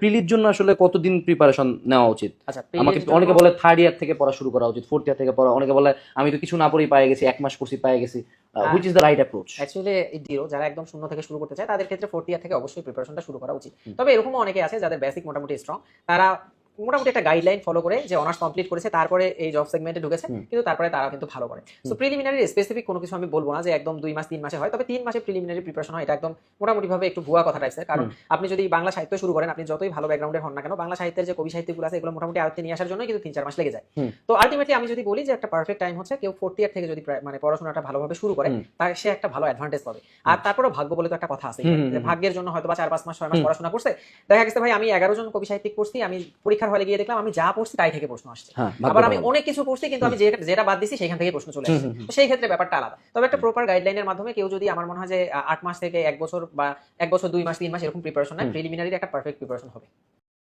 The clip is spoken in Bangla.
প্রিলির জন্য আসলে কতদিন প্রিপারেশন নেওয়া উচিত? আচ্ছা, আমাকে অনেকে বলে 3rd ইয়ার থেকে পড়া শুরু করা উচিত, 4th ইয়ার থেকে পড়া, অনেকে বলে আমি তো কিছু না পড়েই পেয়ে গেছি, 1 মাস পড়ছি পেয়ে গেছি, which is the right approach? Actually যারা একদম শূন্য থেকে শুরু করতে চায় তাদের ক্ষেত্রে 4th ইয়ার থেকে অবশ্যই প্রিপারেশনটা শুরু করা উচিত। তবে এরকমও অনেকে আছে যাদের বেসিক মোটামুটি স্ট্রং, তারা মোটামুটি একটা গাইডলাইন ফলো করে যে অনার্স কমপ্লিট করেছে তারপরে এই জব সেগমেন্টে ঢুকেছে, কিন্তু তারপরে তারা কিন্তু ভালো করে। সো প্রিলিমিনারি স্পেসিফিক কোনো কিছু আমি বলবো না যে একদম 2 মাস 3 মাসে হয়, তবে 3 মাসে প্রিলিমিনারি প্রিপারেশন হয়, এটা একদম মোটামুটি ভাবে একটু ভুয়া কথা টাইপসের। কারণ আপনি যদি বাংলা সাহিত্য শুরু করেন, আপনি যতই ভালো ব্যাকগ্রাউন্ডের হন না কেন, বাংলা সাহিত্যের যে কবি সাহিত্যগুলো আছে এগুলো মোটামুটি আয়ত্তে নিয়ে আসার জন্য কিন্তু 3-4 মাস লেগে যায়। তো আলটিমেটলি আমি যদি বলি যে একটা পারফেক্ট টাইম হচ্ছে কেউ 4th ইয়ার থেকে যদি মানে পড়াশোনাটা ভালোভাবে শুরু করে, তার সে একটা ভালো অ্যাডভান্টেজ পাবে। আর তারপরে ভাগ্য বলে তো একটা কথা আছে, যে ভাগ্যের জন্য হয়তো বা 4-5 মাস 6 মাস পড়াশোনা করছে, দেখা গেছে ভাই আমি 11 জন কবি সাহিত্যিক পড়ছি, আমি পরীক্ষার হলে গিয়ে দেখলাম আমি যা পড়ছি তাই থেকে প্রশ্ন আসছে। আবার আমি অনেক কিছু পড়ছি কিন্তু আমি যেটা বাদ দিছি সেখান থেকে প্রশ্ন চলে আসছে। তো সেই ক্ষেত্রে ব্যাপারটা আলাদা। তবে একটা প্রপার গাইডলাইনের মাধ্যমে কেউ যদি, আমার মনে হয় যে 8 মাস থেকে 1 বছর বা 1 বছর 2 মাস 3 মাস এরকম প্রিপারেশন নেয়, প্রিলিমিনারি একটা পারফেক্ট প্রিপারেশন হবে।